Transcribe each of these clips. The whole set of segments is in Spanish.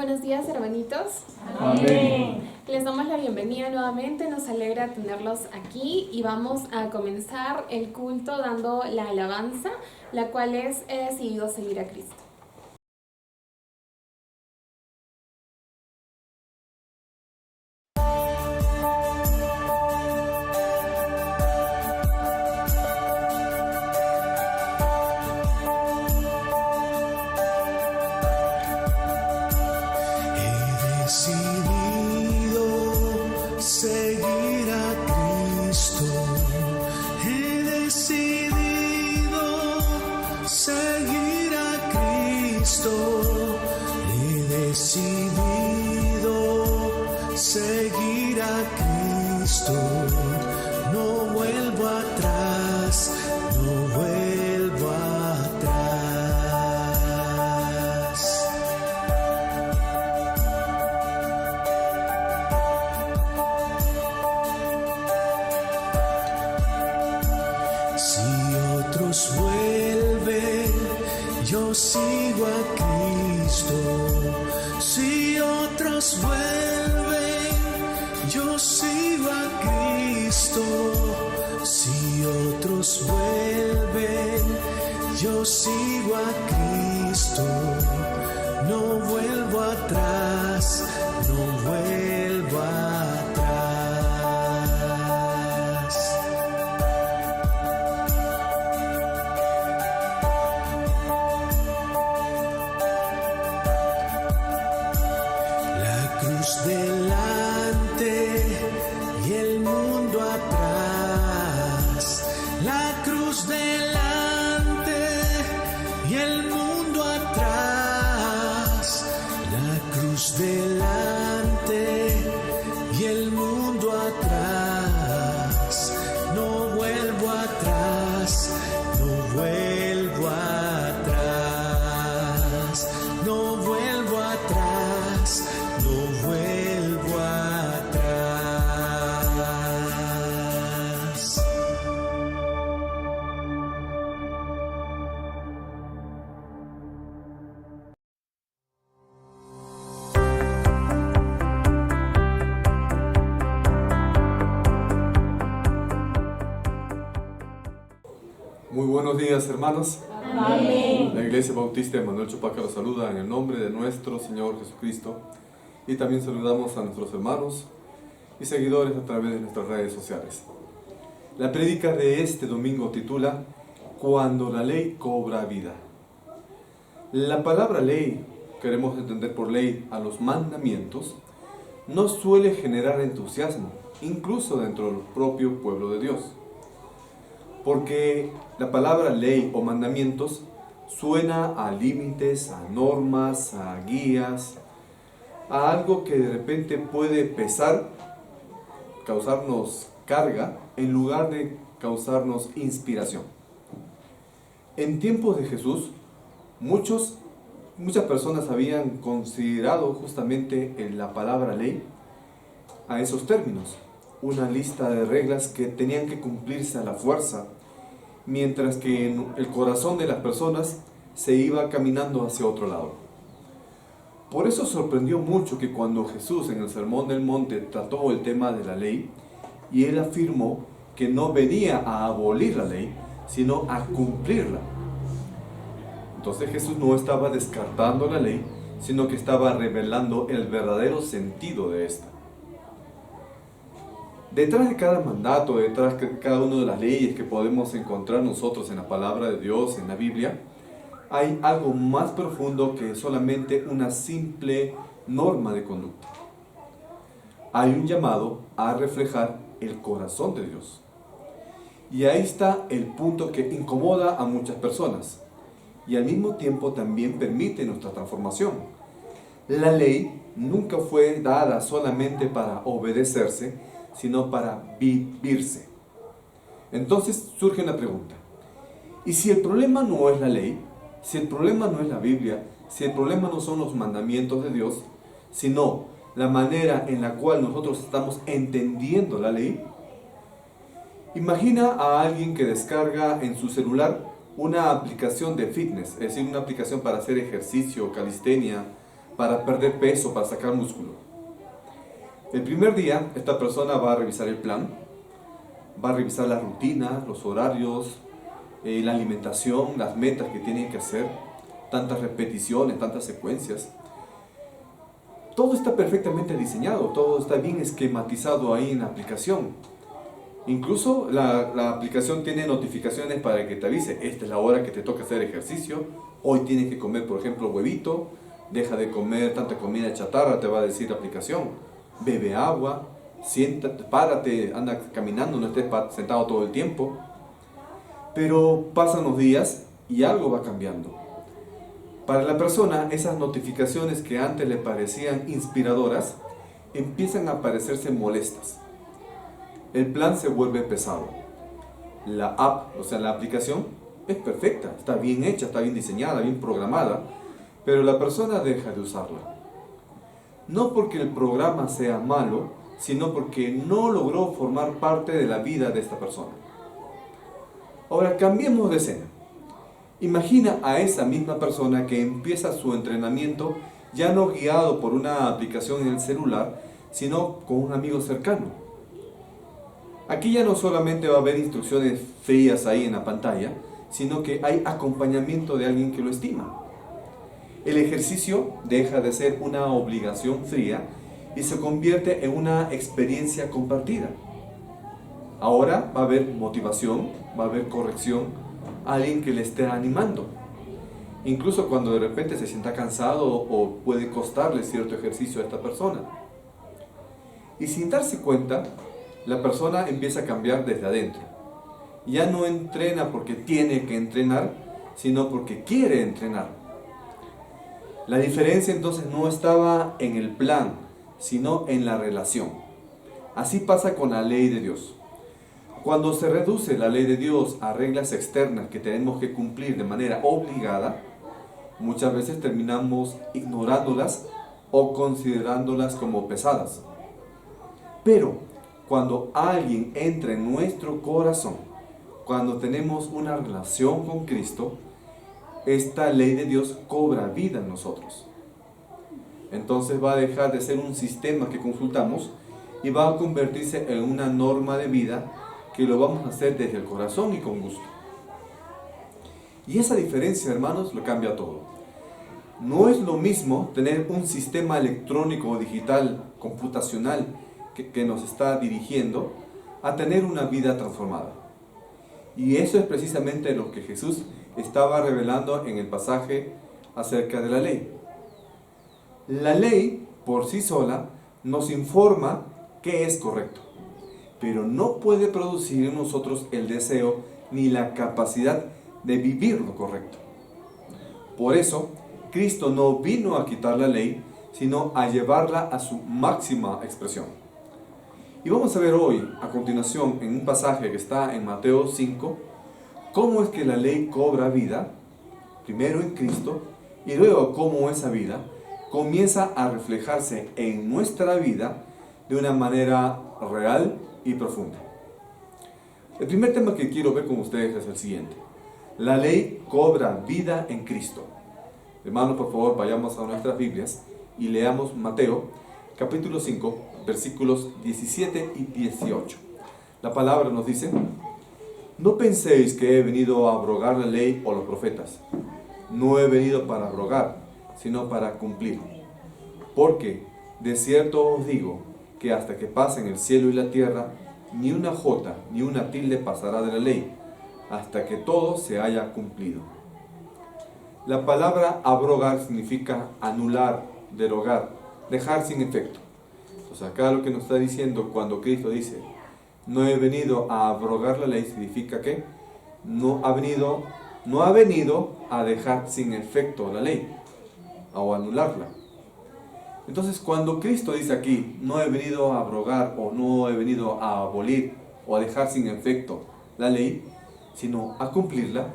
Buenos días, hermanitos. Amén. Les damos la bienvenida nuevamente, nos alegra tenerlos aquí y vamos a comenzar el culto dando la alabanza, la cual es He decidido seguir a Cristo. Muy buenos días, hermanos. Amén. La Iglesia Bautista Emanuel Chupaca los saluda en el nombre de nuestro Señor Jesucristo, y también saludamos a nuestros hermanos y seguidores a través de nuestras redes sociales. La prédica de este domingo titula Cuando la ley cobra vida. La palabra ley, queremos entender por ley a los mandamientos, no suele generar entusiasmo, incluso dentro del propio pueblo de Dios. Porque la palabra ley o mandamientos suena a límites, a normas, a guías, a algo que de repente puede pesar, causarnos carga, en lugar de causarnos inspiración. En tiempos de Jesús, muchas personas habían considerado justamente en la palabra ley a esos términos, una lista de reglas que tenían que cumplirse a la fuerza, mientras que en el corazón de las personas se iba caminando hacia otro lado. Por eso sorprendió mucho que cuando Jesús en el Sermón del Monte trató el tema de la ley, y él afirmó que no venía a abolir la ley, sino a cumplirla. Entonces Jesús no estaba descartando la ley, sino que estaba revelando el verdadero sentido de esta. Detrás de cada mandato, detrás de cada una de las leyes que podemos encontrar nosotros en la palabra de Dios, en la Biblia, hay algo más profundo que solamente una simple norma de conducta. Hay un llamado a reflejar el corazón de Dios. Y ahí está el punto que incomoda a muchas personas y al mismo tiempo también permite nuestra transformación. La ley nunca fue dada solamente para obedecerse, sino para vivirse. Entonces surge una pregunta: ¿y si el problema no es la ley? Si el problema no es la Biblia, si el problema no son los mandamientos de Dios, sino la manera en la cual nosotros estamos entendiendo la ley. Imagina a alguien que descarga en su celular una aplicación de fitness, es decir, una aplicación para hacer ejercicio, calistenia, para perder peso, para sacar músculo. El primer día, esta persona va a revisar el plan, va a revisar la rutina, los horarios, la alimentación, las metas que tienen que hacer, tantas repeticiones, tantas secuencias. Todo está perfectamente diseñado, todo está bien esquematizado ahí en la aplicación. Incluso la aplicación tiene notificaciones para que te avise, esta es la hora que te toca hacer ejercicio, hoy tienes que comer, por ejemplo, huevito, deja de comer tanta comida chatarra, te va a decir la aplicación, bebe agua, siéntate, párate, anda caminando, no estés sentado todo el tiempo. Pero pasan los días y algo va cambiando. Para la persona, esas notificaciones que antes le parecían inspiradoras, empiezan a parecerse molestas. El plan se vuelve pesado. La app, o sea, la aplicación, es perfecta, está bien hecha, está bien diseñada, bien programada, pero la persona deja de usarla. No porque el programa sea malo, sino porque no logró formar parte de la vida de esta persona. Ahora, cambiemos de escena. Imagina a esa misma persona que empieza su entrenamiento ya no guiado por una aplicación en el celular, sino con un amigo cercano. Aquí ya no solamente va a haber instrucciones frías ahí en la pantalla, sino que hay acompañamiento de alguien que lo estima. El ejercicio deja de ser una obligación fría y se convierte en una experiencia compartida. Ahora va a haber motivación, va a haber corrección, alguien que le esté animando. Incluso cuando de repente se sienta cansado o puede costarle cierto ejercicio a esta persona. Y sin darse cuenta, la persona empieza a cambiar desde adentro. Ya no entrena porque tiene que entrenar, sino porque quiere entrenar. La diferencia entonces no estaba en el plan, sino en la relación. Así pasa con la ley de Dios. Cuando se reduce la ley de Dios a reglas externas que tenemos que cumplir de manera obligada, muchas veces terminamos ignorándolas o considerándolas como pesadas. Pero cuando alguien entra en nuestro corazón, cuando tenemos una relación con Cristo, esta ley de Dios cobra vida en nosotros. Entonces va a dejar de ser un sistema que consultamos y va a convertirse en una norma de vida que lo vamos a hacer desde el corazón y con gusto. Y esa diferencia, hermanos, lo cambia todo. No es lo mismo tener un sistema electrónico o digital, computacional, que nos está dirigiendo, a tener una vida transformada. Y eso es precisamente lo que Jesús estaba revelando en el pasaje acerca de la ley. La ley, por sí sola, nos informa qué es correcto, pero no puede producir en nosotros el deseo ni la capacidad de vivir lo correcto. Por eso, Cristo no vino a quitar la ley, sino a llevarla a su máxima expresión. Y vamos a ver hoy, a continuación, en un pasaje que está en Mateo 5, cómo es que la ley cobra vida, primero en Cristo, y luego cómo esa vida comienza a reflejarse en nuestra vida de una manera real y profunda. El primer tema que quiero ver con ustedes es el siguiente. La ley cobra vida en Cristo. Hermanos, por favor, vayamos a nuestras Biblias y leamos Mateo, capítulo 5, versículos 17 y 18. La palabra nos dice: no penséis que he venido a abrogar la ley o los profetas. No he venido para abrogar, sino para cumplir. Porque de cierto os digo que hasta que pasen el cielo y la tierra, ni una jota ni una tilde pasará de la ley, hasta que todo se haya cumplido. La palabra abrogar significa anular, derogar, dejar sin efecto. Entonces acá lo que nos está diciendo cuando Cristo dice no he venido a abrogar la ley, significa que no ha venido a dejar sin efecto la ley o anularla. Entonces cuando Cristo dice aquí no he venido a abrogar o no he venido a abolir o a dejar sin efecto la ley, sino a cumplirla,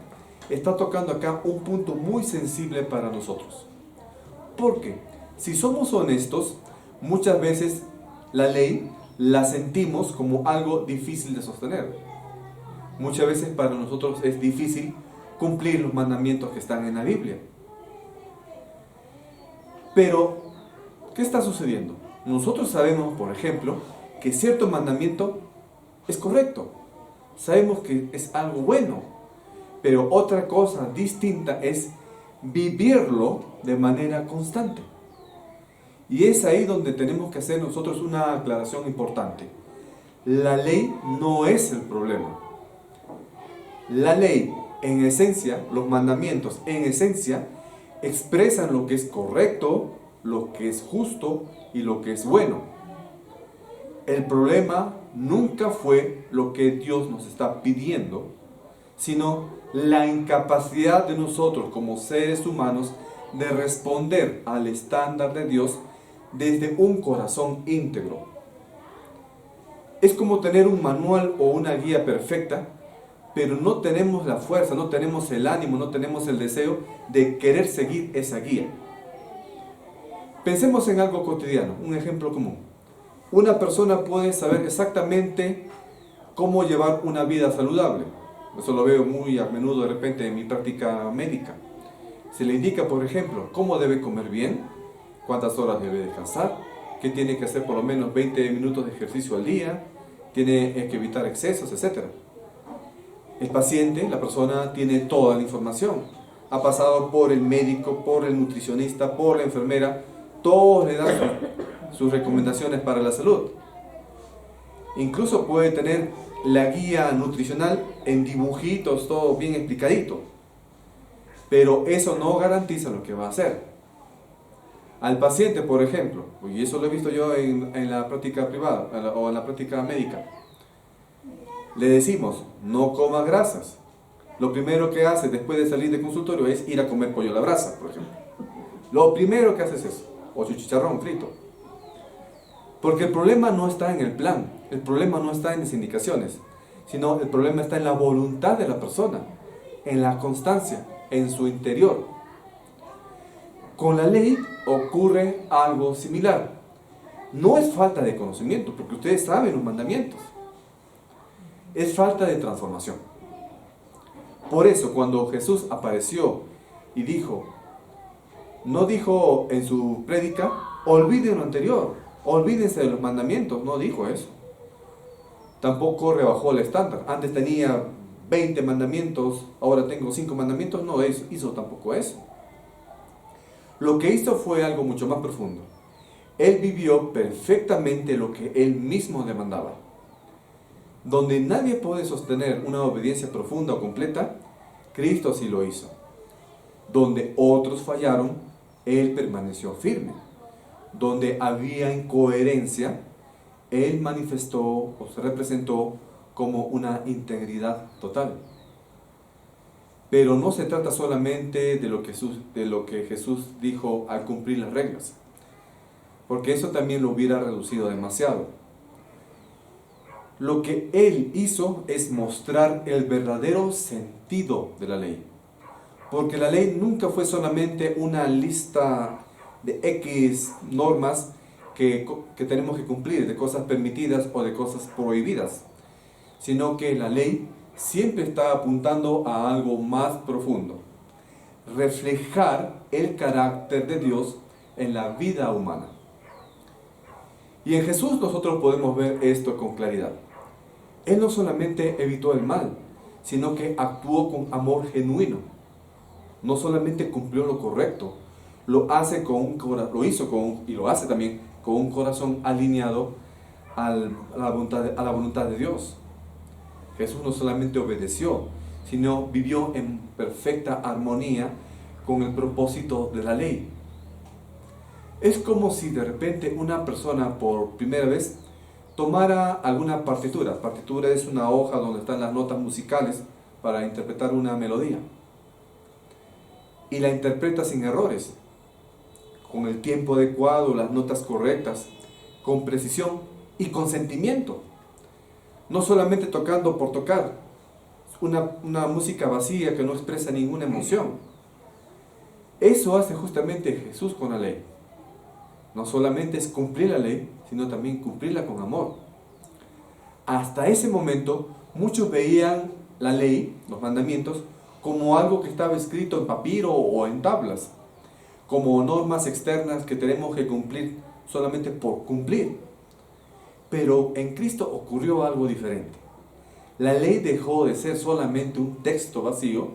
está tocando acá un punto muy sensible para nosotros. Porque si somos honestos, muchas veces la ley la sentimos como algo difícil de sostener. Muchas veces para nosotros es difícil cumplir los mandamientos que están en la Biblia. Pero, ¿qué está sucediendo? Nosotros sabemos, por ejemplo, que cierto mandamiento es correcto. Sabemos que es algo bueno. Pero otra cosa distinta es vivirlo de manera constante. Y es ahí donde tenemos que hacer nosotros una aclaración importante. La ley no es el problema. La ley, en esencia, los mandamientos, en esencia, expresan lo que es correcto, lo que es justo y lo que es bueno. El problema nunca fue lo que Dios nos está pidiendo, sino la incapacidad de nosotros como seres humanos de responder al estándar de Dios desde un corazón íntegro. Es como tener un manual o una guía perfecta, pero no tenemos la fuerza, no tenemos el ánimo, no tenemos el deseo de querer seguir esa guía. Pensemos en algo cotidiano, un ejemplo común. Una persona puede saber exactamente cómo llevar una vida saludable. Eso lo veo muy a menudo de repente en mi práctica médica. Se le indica, por ejemplo, cómo debe comer bien, cuántas horas debe descansar, que tiene que hacer por lo menos 20 minutos de ejercicio al día, tiene que evitar excesos, etc. El paciente, la persona, tiene toda la información. Ha pasado por el médico, por el nutricionista, por la enfermera, todos le dan sus recomendaciones para la salud. Incluso puede tener la guía nutricional en dibujitos, todo bien explicadito. Pero eso no garantiza lo que va a hacer. Al paciente, por ejemplo, y eso lo he visto yo en la práctica privada o en la práctica médica, le decimos, no coma grasas. Lo primero que hace después de salir del consultorio es ir a comer pollo a la brasa, por ejemplo. Lo primero que hace es eso, o su chicharrón frito. Porque el problema no está en el plan, el problema no está en las indicaciones, sino el problema está en la voluntad de la persona, en la constancia, en su interior. Con la ley ocurre algo similar. No es falta de conocimiento, porque ustedes saben los mandamientos. Es falta de transformación. Por eso, cuando Jesús apareció y dijo, no dijo en su prédica, olviden lo anterior, olvídense de los mandamientos, no dijo eso. Tampoco rebajó el estándar. Antes tenía 20 mandamientos, ahora tengo 5 mandamientos, no hizo tampoco eso. Lo que hizo fue algo mucho más profundo. Él vivió perfectamente lo que él mismo demandaba. Donde nadie puede sostener una obediencia profunda o completa, Cristo sí lo hizo. Donde otros fallaron, Él permaneció firme. Donde había incoherencia, Él manifestó o se representó como una integridad total. Pero no se trata solamente de lo que Jesús dijo al cumplir las reglas, porque eso también lo hubiera reducido demasiado. Lo que Él hizo es mostrar el verdadero sentido de la ley. Porque la ley nunca fue solamente una lista de X normas que tenemos que cumplir, de cosas permitidas o de cosas prohibidas, sino que la ley siempre está apuntando a algo más profundo: reflejar el carácter de Dios en la vida humana. Y en Jesús nosotros podemos ver esto con claridad. Él no solamente evitó el mal, sino que actuó con amor genuino. No solamente cumplió lo correcto, lo hizo y lo hace también con un corazón alineado a la voluntad de Dios. Jesús no solamente obedeció, sino vivió en perfecta armonía con el propósito de la ley. Es como si de repente una persona por primera vez tomara alguna partitura. Partitura es una hoja donde están las notas musicales para interpretar una melodía. Y la interpreta sin errores, con el tiempo adecuado, las notas correctas, con precisión y con sentimiento. No solamente tocando por tocar, una música vacía que no expresa ninguna emoción. Eso hace justamente Jesús con la ley. No solamente es cumplir la ley, sino también cumplirla con amor. Hasta ese momento, muchos veían la ley, los mandamientos, como algo que estaba escrito en papiro o en tablas, como normas externas que tenemos que cumplir solamente por cumplir. Pero en Cristo ocurrió algo diferente. La ley dejó de ser solamente un texto vacío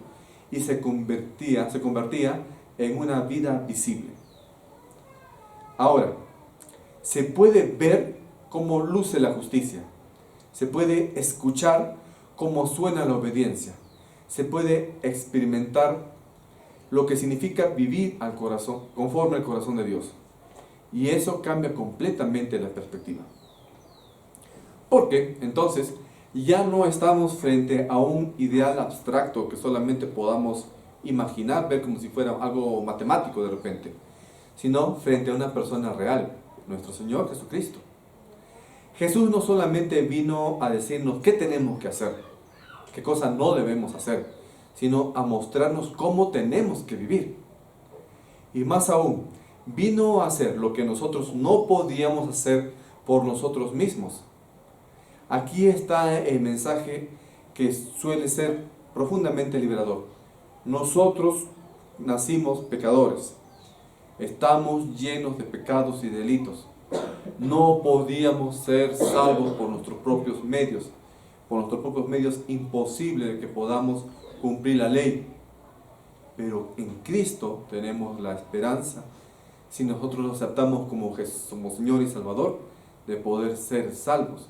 y se convertía en una vida visible. Ahora, se puede ver cómo luce la justicia. Se puede escuchar cómo suena la obediencia. Se puede experimentar lo que significa vivir al corazón, conforme al corazón de Dios. Y eso cambia completamente la perspectiva. Porque entonces ya no estamos frente a un ideal abstracto que solamente podamos imaginar, ver como si fuera algo matemático de repente, sino frente a una persona real, nuestro Señor Jesucristo. Jesús no solamente vino a decirnos qué tenemos que hacer, qué cosas no debemos hacer, sino a mostrarnos cómo tenemos que vivir. Y más aún, vino a hacer lo que nosotros no podíamos hacer por nosotros mismos. Aquí está el mensaje que suele ser profundamente liberador. Nosotros nacimos pecadores. Estamos llenos de pecados y delitos. No podíamos ser salvos por nuestros propios medios. Por nuestros propios medios imposible de que podamos cumplir la ley. Pero en Cristo tenemos la esperanza, si nosotros lo aceptamos como Señor y Salvador, de poder ser salvos.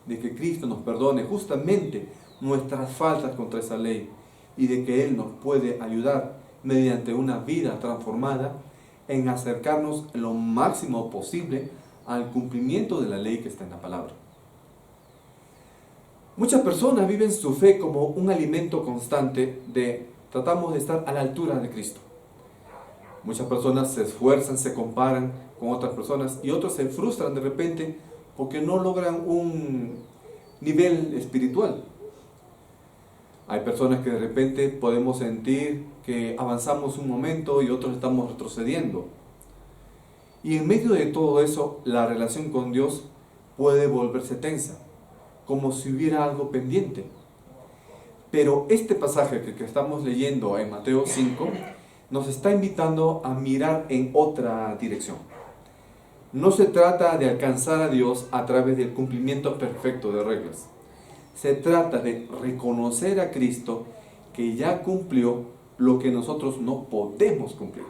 De que Cristo nos perdone justamente nuestras faltas contra esa ley y de que Él nos puede ayudar mediante una vida transformada en acercarnos lo máximo posible al cumplimiento de la ley que está en la palabra. Muchas personas viven su fe como un alimento constante tratamos de estar a la altura de Cristo. Muchas personas se esfuerzan, se comparan con otras personas y otros se frustran de repente porque no logran un nivel espiritual. Hay personas que de repente podemos sentir que avanzamos un momento y otros estamos retrocediendo. Y en medio de todo eso, la relación con Dios puede volverse tensa, como si hubiera algo pendiente. Pero este pasaje que estamos leyendo en Mateo 5 nos está invitando a mirar en otra dirección. No se trata de alcanzar a Dios a través del cumplimiento perfecto de reglas. Se trata de reconocer a Cristo que ya cumplió lo que nosotros no podemos cumplir.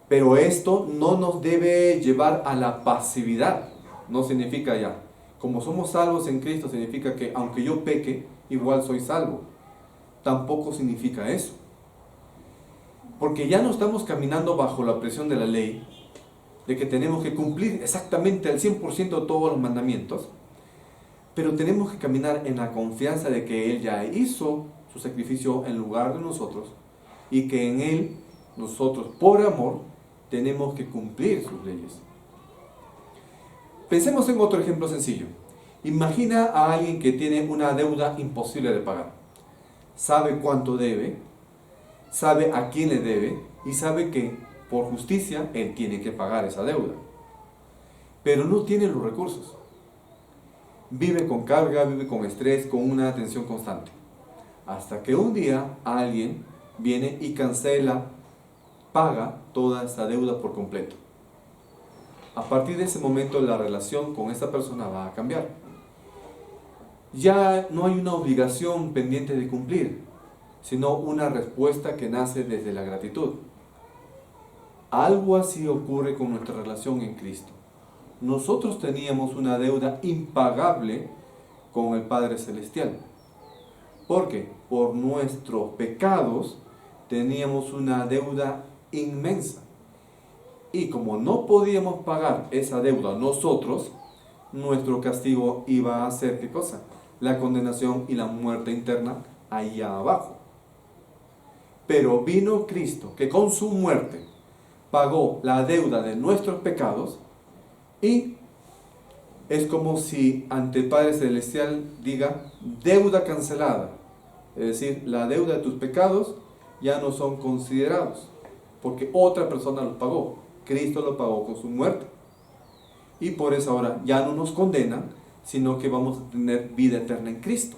Pero esto no nos debe llevar a la pasividad. No significa ya, como somos salvos en Cristo, significa que aunque yo peque, igual soy salvo. Tampoco significa eso. Porque ya no estamos caminando bajo la presión de la ley, de que tenemos que cumplir exactamente al 100% todos los mandamientos, pero tenemos que caminar en la confianza de que Él ya hizo su sacrificio en lugar de nosotros, y que en Él, nosotros por amor, tenemos que cumplir sus leyes. Pensemos en otro ejemplo sencillo. Imagina a alguien que tiene una deuda imposible de pagar. Sabe cuánto debe, sabe a quién le debe y sabe que por justicia él tiene que pagar esa deuda. Pero no tiene los recursos. Vive con carga, vive con estrés, con una tensión constante. Hasta que un día alguien viene y cancela, paga toda esa deuda por completo. A partir de ese momento la relación con esa persona va a cambiar. Ya no hay una obligación pendiente de cumplir, sino una respuesta que nace desde la gratitud. Algo así ocurre con nuestra relación en Cristo. Nosotros teníamos una deuda impagable con el Padre Celestial. Porque por nuestros pecados teníamos una deuda inmensa. Y como no podíamos pagar esa deuda nosotros, nuestro castigo iba a ser, ¿qué cosa? La condenación y la muerte interna allá abajo. Pero vino Cristo, que con su muerte pagó la deuda de nuestros pecados, y es como si ante el Padre Celestial diga, deuda cancelada. Es decir, la deuda de tus pecados ya no son considerados, porque otra persona los pagó. Cristo lo pagó con su muerte. Y por eso ahora ya no nos condena, sino que vamos a tener vida eterna en Cristo.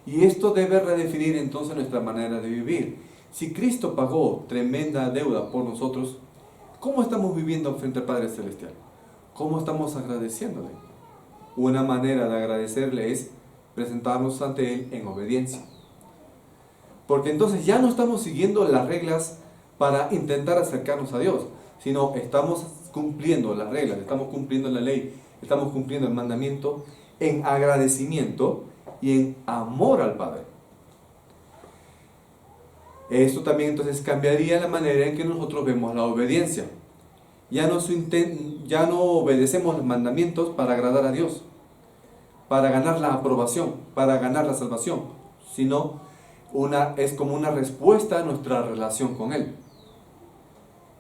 Y esto debe redefinir entonces nuestra manera de vivir. Si Cristo pagó tremenda deuda por nosotros, ¿cómo estamos viviendo frente al Padre Celestial? ¿Cómo estamos agradeciéndole? Una manera de agradecerle es presentarnos ante Él en obediencia. Porque entonces ya no estamos siguiendo las reglas para intentar acercarnos a Dios, sino estamos cumpliendo las reglas, estamos cumpliendo la ley, estamos cumpliendo el mandamiento en agradecimiento y en amor al Padre. Esto también entonces cambiaría la manera en que nosotros vemos la obediencia. Ya no obedecemos los mandamientos para agradar a Dios, para ganar la aprobación, para ganar la salvación, sino es como una respuesta a nuestra relación con Él.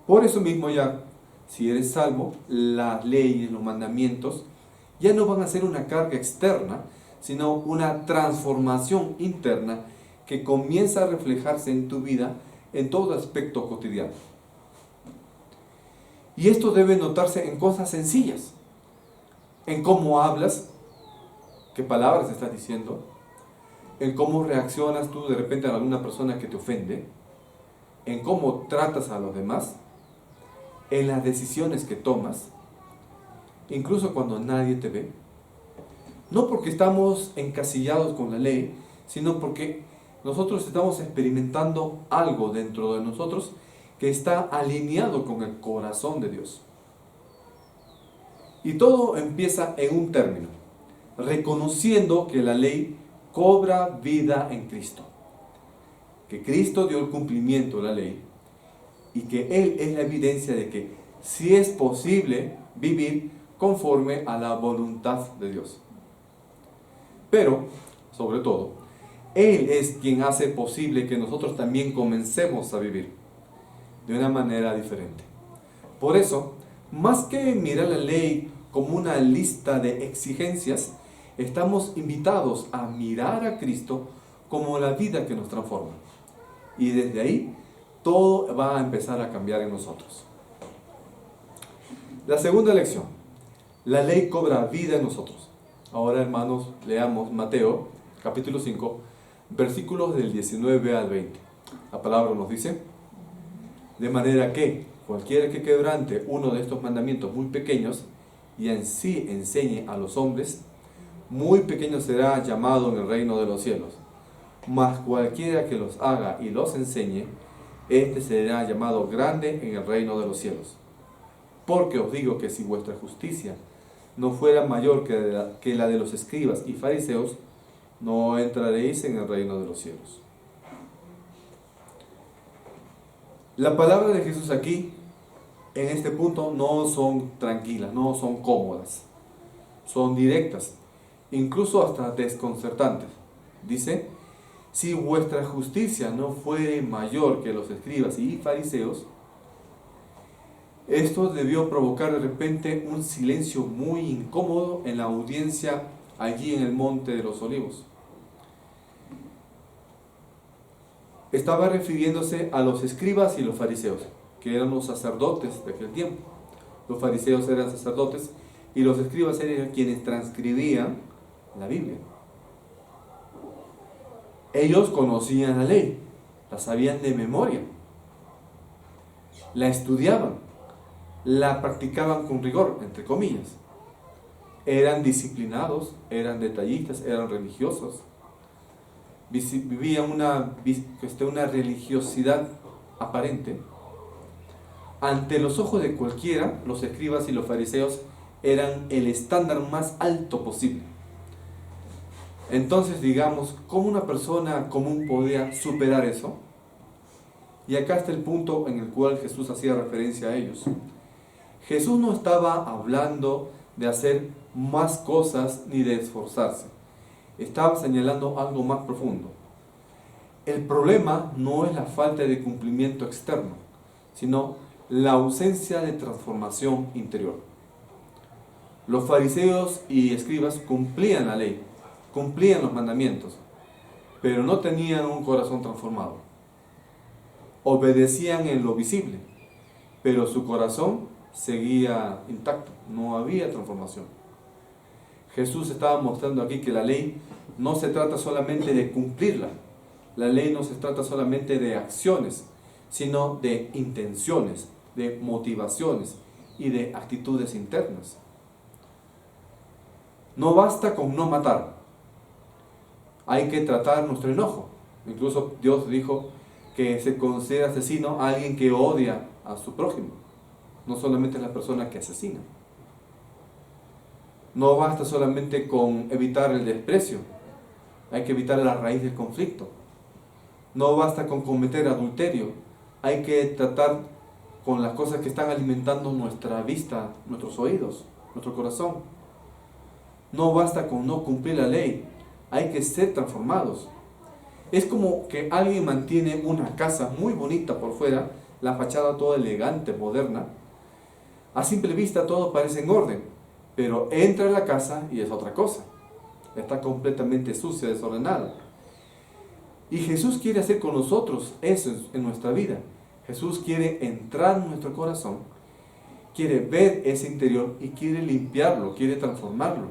Por eso mismo ya, si eres salvo, las leyes, los mandamientos, ya no van a ser una carga externa, sino una transformación interna que comienza a reflejarse en tu vida en todo aspecto cotidiano. Y esto debe notarse en cosas sencillas, en cómo hablas, qué palabras estás diciendo, en cómo reaccionas tú de repente a alguna persona que te ofende, en cómo tratas a los demás, en las decisiones que tomas, incluso cuando nadie te ve. No porque estamos encasillados con la ley, sino porque nosotros estamos experimentando algo dentro de nosotros que está alineado con el corazón de Dios. Y todo empieza en un término, reconociendo que la ley cobra vida en Cristo, que Cristo dio el cumplimiento de la ley y que Él es la evidencia de que sí es posible vivir conforme a la voluntad de Dios. Pero, sobre todo, Él es quien hace posible que nosotros también comencemos a vivir de una manera diferente. Por eso, más que mirar la ley como una lista de exigencias, estamos invitados a mirar a Cristo como la vida que nos transforma. Y desde ahí, todo va a empezar a cambiar en nosotros. La segunda lección, la ley cobra vida en nosotros. Ahora, hermanos, leamos Mateo, capítulo 5, versículos del 19 al 20. La palabra nos dice: de manera que cualquiera que quebrante uno de estos mandamientos muy pequeños y en sí enseñe a los hombres, muy pequeño será llamado en el reino de los cielos. Mas cualquiera que los haga y los enseñe, este será llamado grande en el reino de los cielos. Porque os digo que si vuestra justicia no fuera mayor que la de los escribas y fariseos, no entraréis en el reino de los cielos. La palabra de Jesús aquí, en este punto, no son tranquilas, no son cómodas, son directas, incluso hasta desconcertantes. Dice: si vuestra justicia no fuere mayor que los escribas y fariseos. Esto debió provocar de repente un silencio muy incómodo en la audiencia allí en el Monte de los Olivos. Estaba refiriéndose a los escribas y los fariseos, que eran los sacerdotes de aquel tiempo. Los fariseos eran sacerdotes y los escribas eran quienes transcribían la Biblia. Ellos conocían la ley, la sabían de memoria, la estudiaban, la practicaban con rigor, entre comillas. Eran disciplinados, eran detallistas, eran religiosos. Vivían una religiosidad aparente. Ante los ojos de cualquiera, los escribas y los fariseos eran el estándar más alto posible. Entonces, digamos, ¿cómo una persona común podía superar eso? Y acá está el punto en el cual Jesús hacía referencia a ellos. Jesús no estaba hablando de hacer más cosas ni de esforzarse. Estaba señalando algo más profundo. El problema no es la falta de cumplimiento externo, sino la ausencia de transformación interior. Los fariseos y escribas cumplían la ley, cumplían los mandamientos, pero no tenían un corazón transformado. Obedecían en lo visible, pero su corazón seguía intacto, no había transformación. Jesús estaba mostrando aquí que la ley no se trata solamente de cumplirla, La ley no se trata solamente de acciones, sino de intenciones, de motivaciones y de actitudes internas. No basta con no matar. Hay que tratar nuestro enojo. Incluso Dios dijo que se considera asesino a alguien que odia a su prójimo, no solamente a la persona que asesina. No basta solamente con evitar el desprecio, hay que evitar la raíz del conflicto. No basta con cometer adulterio, hay que tratar con las cosas que están alimentando nuestra vista, nuestros oídos, nuestro corazón. No basta con no cumplir la ley, hay que ser transformados. Es como que alguien mantiene una casa muy bonita por fuera, la fachada toda elegante, moderna. A simple vista todo parece en orden, pero entra en la casa y es otra cosa. Está completamente sucia, desordenada. Y Jesús quiere hacer con nosotros eso en nuestra vida. Jesús quiere entrar en nuestro corazón, quiere ver ese interior y quiere limpiarlo, quiere transformarlo.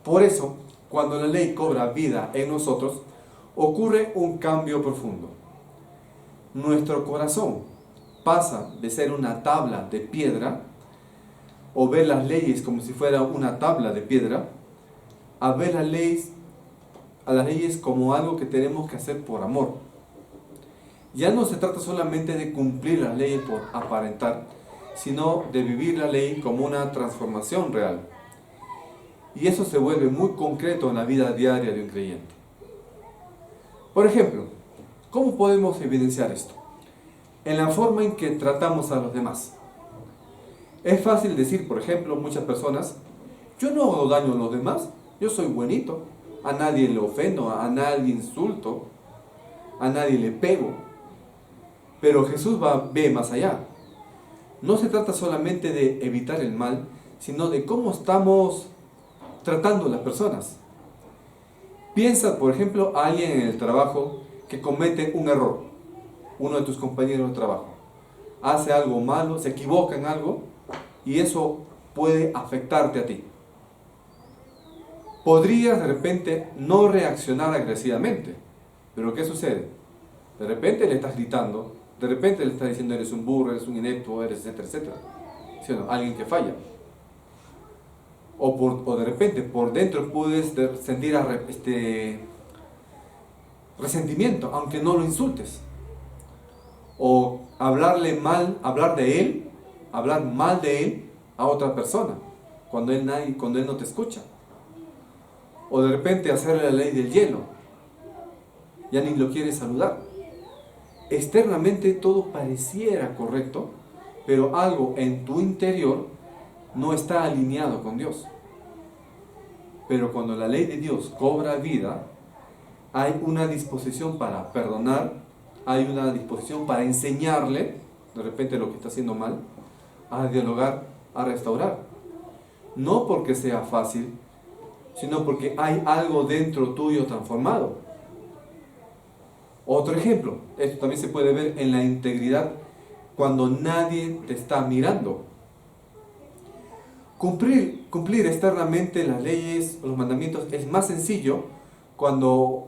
Por eso, cuando la ley cobra vida en nosotros, ocurre un cambio profundo. Nuestro corazón pasa de ser una tabla de piedra, o ver las leyes como si fuera una tabla de piedra, a ver las leyes como algo que tenemos que hacer por amor. Ya no se trata solamente de cumplir las leyes por aparentar, sino de vivir la ley como una transformación real. Y eso se vuelve muy concreto en la vida diaria de un creyente. Por ejemplo, ¿cómo podemos evidenciar esto? En la forma en que tratamos a los demás. Es fácil decir, por ejemplo, muchas personas, yo no hago daño a los demás, yo soy buenito, a nadie le ofendo, a nadie insulto, a nadie le pego. Pero Jesús ve más allá. No se trata solamente de evitar el mal, sino de cómo estamos tratando a las personas. Piensa, por ejemplo, a alguien en el trabajo que comete un error, uno de tus compañeros de trabajo. Hace algo malo, se equivoca en algo, y eso puede afectarte a ti. Podrías de repente no reaccionar agresivamente, pero ¿qué sucede? De repente le estás gritando, de repente le estás diciendo eres un burro, eres un inepto, eres etcétera, etcétera. ¿Sí o no? Alguien que falla. O de repente por dentro puedes sentir resentimiento, aunque no lo insultes. O hablar mal de él a otra persona, cuando él no te escucha. O de repente hacerle la ley del hielo, ya ni lo quieres saludar. Externamente todo pareciera correcto, pero algo en tu interior no está alineado con Dios. Pero cuando la ley de Dios cobra vida, hay una disposición para perdonar, hay una disposición para enseñarle, de repente lo que está haciendo mal, a dialogar, a restaurar. No porque sea fácil, sino porque hay algo dentro tuyo transformado. Otro ejemplo, esto también se puede ver en la integridad cuando nadie te está mirando. Cumplir externamente las leyes, los mandamientos, es más sencillo cuando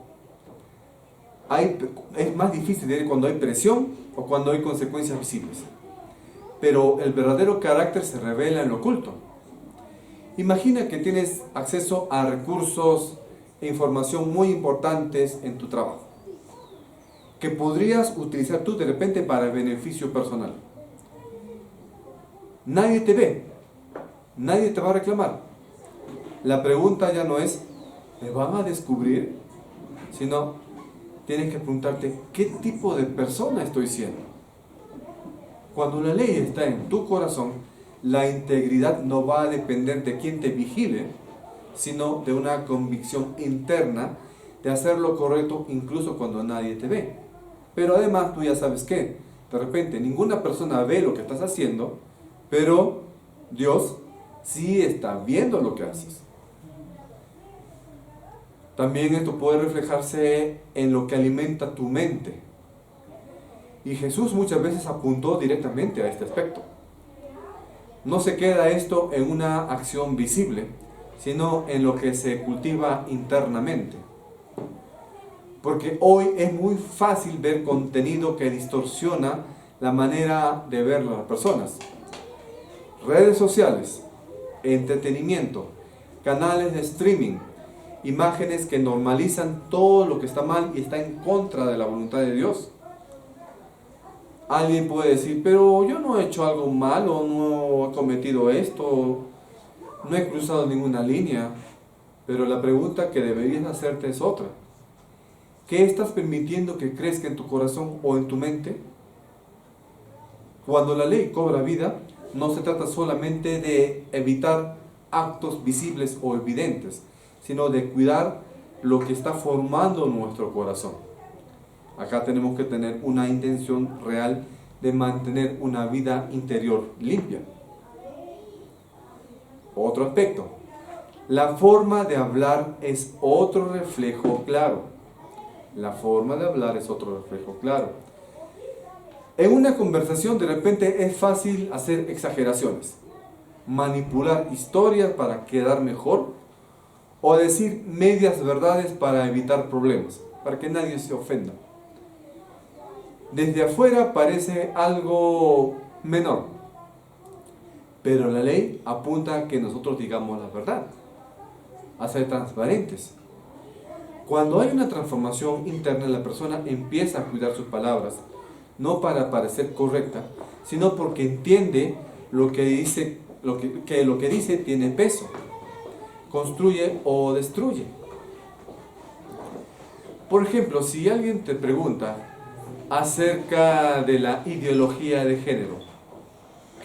es más difícil cuando hay presión o cuando hay consecuencias visibles. Pero el verdadero carácter se revela en lo oculto. Imagina que tienes acceso a recursos e información muy importantes en tu trabajo, que podrías utilizar tú de repente para beneficio personal. Nadie te ve, nadie te va a reclamar. La pregunta ya no es, ¿me van a descubrir? Sino, tienes que preguntarte, ¿qué tipo de persona estoy siendo? Cuando la ley está en tu corazón, la integridad no va a depender de quién te vigile, sino de una convicción interna de hacer lo correcto incluso cuando nadie te ve. Pero además tú ya sabes que de repente ninguna persona ve lo que estás haciendo, pero Dios sí está viendo lo que haces. También esto puede reflejarse en lo que alimenta tu mente. Y Jesús muchas veces apuntó directamente a este aspecto. No se queda esto en una acción visible, sino en lo que se cultiva internamente. Porque hoy es muy fácil ver contenido que distorsiona la manera de ver a las personas. Redes sociales, entretenimiento, canales de streaming, imágenes que normalizan todo lo que está mal y está en contra de la voluntad de Dios. Alguien puede decir, pero yo no he hecho algo malo, no he cometido esto, no he cruzado ninguna línea. Pero la pregunta que deberías hacerte es otra. ¿Qué estás permitiendo que crezca en tu corazón o en tu mente? Cuando la ley cobra vida, no se trata solamente de evitar actos visibles o evidentes, sino de cuidar lo que está formando nuestro corazón. Acá tenemos que tener una intención real de mantener una vida interior limpia. Otro aspecto. La forma de hablar es otro reflejo claro. La forma de hablar es otro reflejo claro. En una conversación de repente es fácil hacer exageraciones, manipular historias para quedar mejor o decir medias verdades para evitar problemas, para que nadie se ofenda. Desde afuera parece algo menor, pero la ley apunta a que nosotros digamos la verdad, a ser transparentes. Cuando hay una transformación interna, la persona empieza a cuidar sus palabras, no para parecer correcta, sino porque entiende lo que dice, lo que dice tiene peso, construye o destruye. Por ejemplo, si alguien te pregunta acerca de la ideología de género,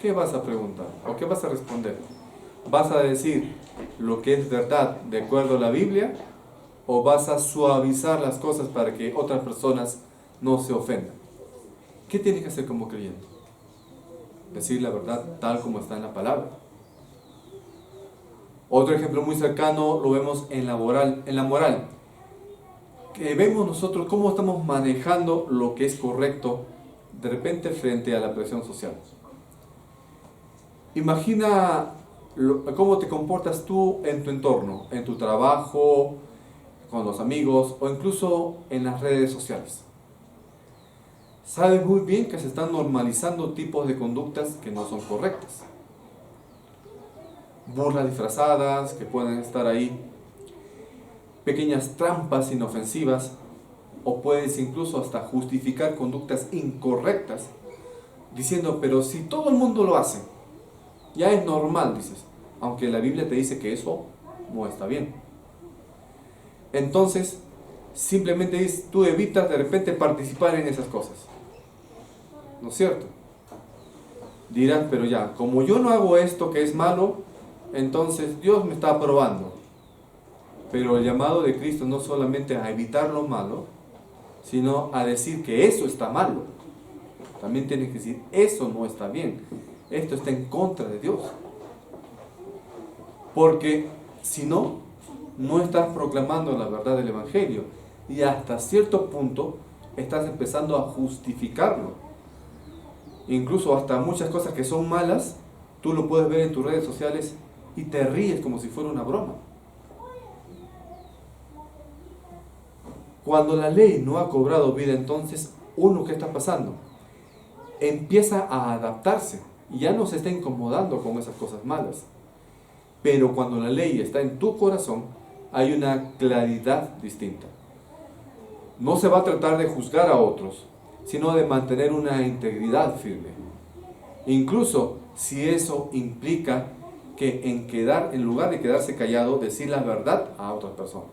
¿qué vas a preguntar? ¿O qué vas a responder? ¿Vas a decir lo que es verdad de acuerdo a la Biblia? ¿O vas a suavizar las cosas para que otras personas no se ofendan? ¿Qué tienes que hacer como creyente? Decir la verdad tal como está en la palabra. Otro ejemplo muy cercano lo vemos en la moral. Que vemos nosotros cómo estamos manejando lo que es correcto de repente frente a la presión social. Imagina cómo te comportas tú en tu entorno, en tu trabajo, con los amigos o incluso en las redes sociales. Sabes muy bien que se están normalizando tipos de conductas que no son correctas. Burlas disfrazadas que pueden estar ahí, pequeñas trampas inofensivas, o puedes incluso hasta justificar conductas incorrectas diciendo, pero si todo el mundo lo hace, ya es normal, dices, aunque la Biblia te dice que eso no está bien. Entonces, simplemente tú evitas de repente participar en esas cosas. ¿No es cierto? Dirás, pero ya, como yo no hago esto que es malo, entonces Dios me está aprobando. Pero el llamado de Cristo no solamente a evitar lo malo, sino a decir que eso está malo. También tienes que decir, eso no está bien. Esto está en contra de Dios. Porque si no, no estás proclamando la verdad del Evangelio. Y hasta cierto punto estás empezando a justificarlo. Incluso hasta muchas cosas que son malas, tú lo puedes ver en tus redes sociales y te ríes como si fuera una broma. Cuando la ley no ha cobrado vida, entonces, ¿qué está pasando? Empieza a adaptarse y ya no se está incomodando con esas cosas malas. Pero cuando la ley está en tu corazón, hay una claridad distinta. No se va a tratar de juzgar a otros, sino de mantener una integridad firme. Incluso si eso implica que en lugar de quedarse callado, decir la verdad a otras personas.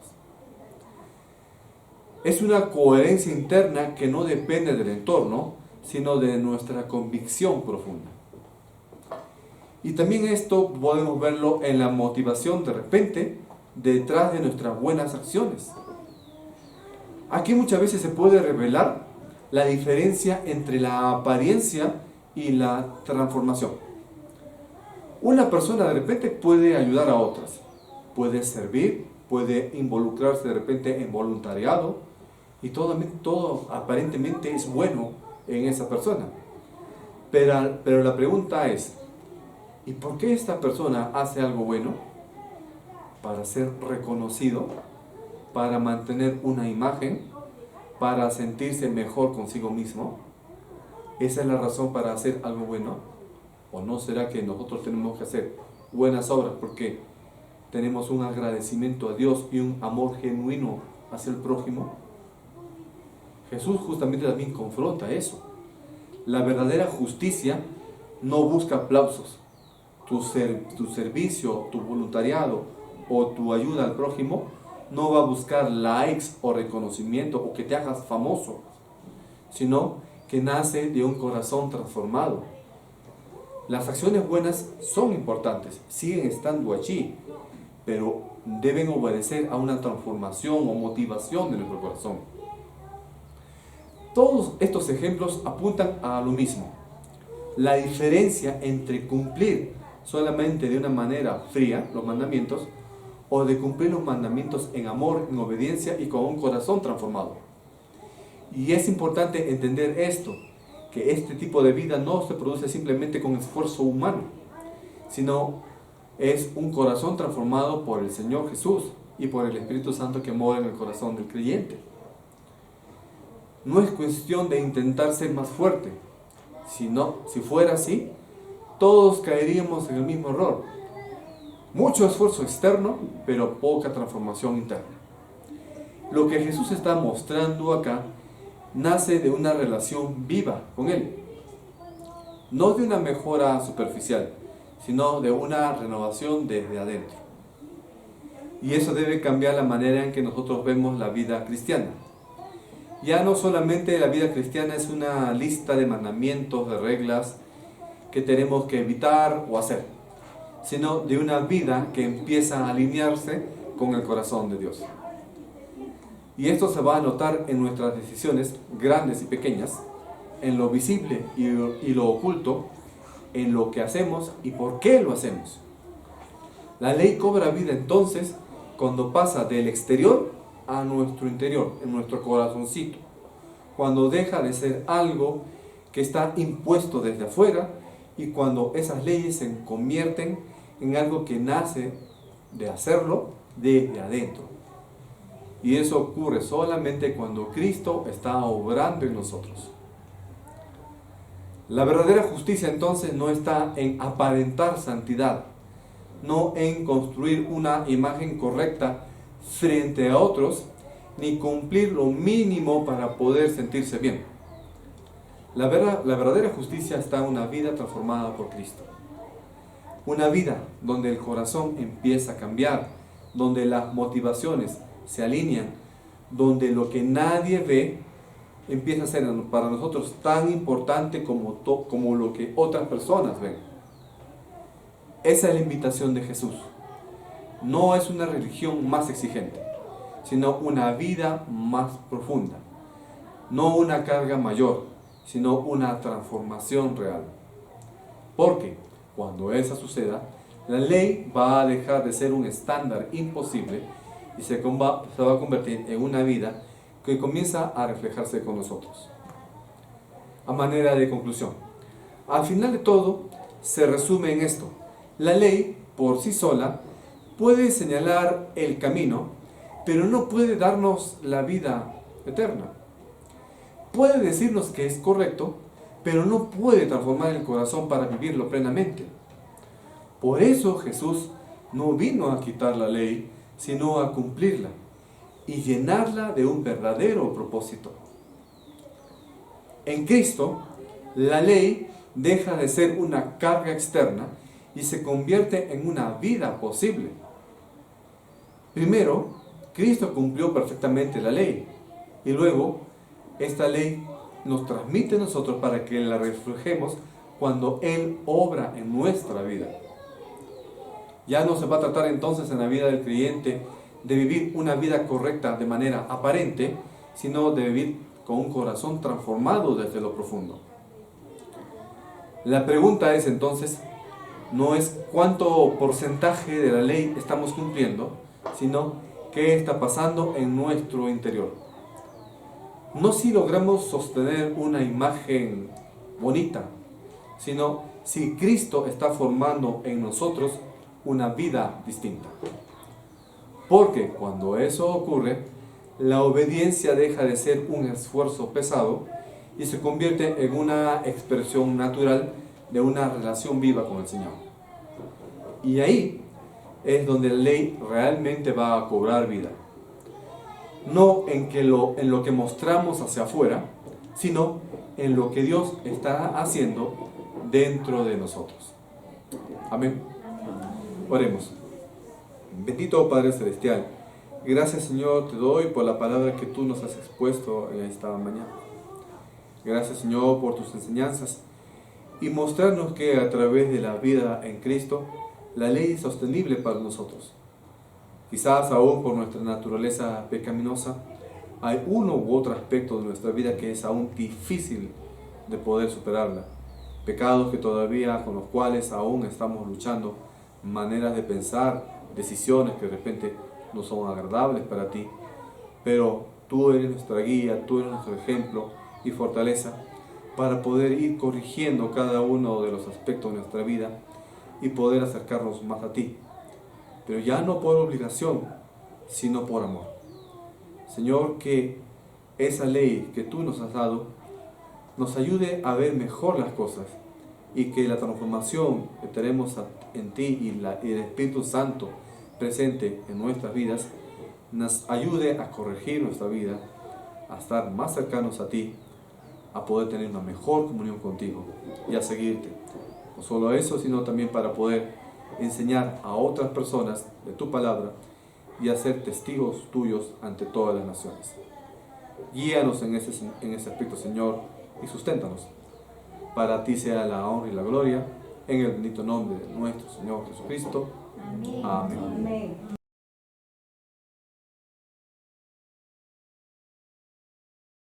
Es una coherencia interna que no depende del entorno, sino de nuestra convicción profunda. Y también esto podemos verlo en la motivación de repente detrás de nuestras buenas acciones. Aquí muchas veces se puede revelar la diferencia entre la apariencia y la transformación. Una persona de repente puede ayudar a otras, puede servir, puede involucrarse de repente en voluntariado, y todo aparentemente es bueno en esa persona. Pero la pregunta es, ¿y por qué esta persona hace algo bueno? Para ser reconocido, para mantener una imagen, para sentirse mejor consigo mismo? ¿Esa es la razón para hacer algo bueno? ¿O no será que nosotros tenemos que hacer buenas obras porque tenemos un agradecimiento a Dios y un amor genuino hacia el prójimo? Jesús justamente también confronta eso. La verdadera justicia no busca aplausos. Tu servicio, tu voluntariado o tu ayuda al prójimo no va a buscar likes o reconocimiento o que te hagas famoso, sino que nace de un corazón transformado. Las acciones buenas son importantes, siguen estando allí, pero deben obedecer a una transformación o motivación de nuestro corazón. Todos estos ejemplos apuntan a lo mismo. La diferencia entre cumplir solamente de una manera fría los mandamientos o de cumplir los mandamientos en amor, en obediencia y con un corazón transformado. Y es importante entender esto, que este tipo de vida no se produce simplemente con esfuerzo humano, sino es un corazón transformado por el Señor Jesús y por el Espíritu Santo que mora en el corazón del creyente. No es cuestión de intentar ser más fuerte, sino, si fuera así, todos caeríamos en el mismo error. Mucho esfuerzo externo, pero poca transformación interna. Lo que Jesús está mostrando acá nace de una relación viva con Él. No de una mejora superficial, sino de una renovación desde adentro. Y eso debe cambiar la manera en que nosotros vemos la vida cristiana. Ya no solamente la vida cristiana es una lista de mandamientos, de reglas que tenemos que evitar o hacer, sino de una vida que empieza a alinearse con el corazón de Dios. Y esto se va a notar en nuestras decisiones grandes y pequeñas, en lo visible y lo oculto, en lo que hacemos y por qué lo hacemos. La ley cobra vida entonces cuando pasa del exterior a nuestro interior, en nuestro corazoncito, cuando deja de ser algo que está impuesto desde afuera y cuando esas leyes se convierten en algo que nace de hacerlo desde adentro. Y eso ocurre solamente cuando Cristo está obrando en nosotros. La verdadera justicia entonces no está en aparentar santidad, no en construir una imagen correcta frente a otros, ni cumplir lo mínimo para poder sentirse bien. La verdadera justicia está en una vida transformada por Cristo. Una vida donde el corazón empieza a cambiar, donde las motivaciones se alinean, donde lo que nadie ve empieza a ser para nosotros tan importante como lo que otras personas ven. Esa es la invitación de Jesús. No es una religión más exigente, sino una vida más profunda. No una carga mayor, sino una transformación real. Porque cuando esa suceda, la ley va a dejar de ser un estándar imposible y se va a convertir en una vida que comienza a reflejarse con nosotros. A manera de conclusión, al final de todo, se resume en esto. La ley, por sí sola, puede señalar el camino, pero no puede darnos la vida eterna. Puede decirnos que es correcto, pero no puede transformar el corazón para vivirlo plenamente. Por eso Jesús no vino a quitar la ley, sino a cumplirla y llenarla de un verdadero propósito. En Cristo, la ley deja de ser una carga externa y se convierte en una vida posible. Primero, Cristo cumplió perfectamente la ley y luego esta ley nos transmite a nosotros para que la reflejemos cuando Él obra en nuestra vida. Ya no se va a tratar entonces en la vida del creyente de vivir una vida correcta de manera aparente, sino de vivir con un corazón transformado desde lo profundo. La pregunta es entonces, no es cuánto porcentaje de la ley estamos cumpliendo, sino qué está pasando en nuestro interior. No si logramos sostener una imagen bonita, sino si Cristo está formando en nosotros una vida distinta. Porque cuando eso ocurre, la obediencia deja de ser un esfuerzo pesado y se convierte en una expresión natural de una relación viva con el Señor. Y ahí es donde la ley realmente va a cobrar vida. No en lo que mostramos hacia afuera, sino en lo que Dios está haciendo dentro de nosotros. Amén. Oremos. Bendito Padre Celestial, gracias Señor te doy por la palabra que tú nos has expuesto en esta mañana. Gracias Señor por tus enseñanzas y mostrarnos que a través de la vida en Cristo, la ley es sostenible para nosotros. Quizás aún por nuestra naturaleza pecaminosa, hay uno u otro aspecto de nuestra vida que es aún difícil de poder superarla. Pecados que todavía con los cuales aún estamos luchando, maneras de pensar, decisiones que de repente no son agradables para ti. Pero tú eres nuestra guía, tú eres nuestro ejemplo y fortaleza para poder ir corrigiendo cada uno de los aspectos de nuestra vida y poder acercarnos más a ti. Pero ya no por obligación, sino por amor. Señor, que esa ley que tú nos has dado nos ayude a ver mejor las cosas y que la transformación que tenemos en ti y el Espíritu Santo presente en nuestras vidas nos ayude a corregir nuestra vida, a estar más cercanos a ti, a poder tener una mejor comunión contigo y a seguirte. No solo eso, sino también para poder enseñar a otras personas de tu palabra y a ser testigos tuyos ante todas las naciones. Guíanos en ese aspecto, Señor, y susténtanos. Para ti sea la honra y la gloria, en el bendito nombre de nuestro Señor Jesucristo. Amén. Amén.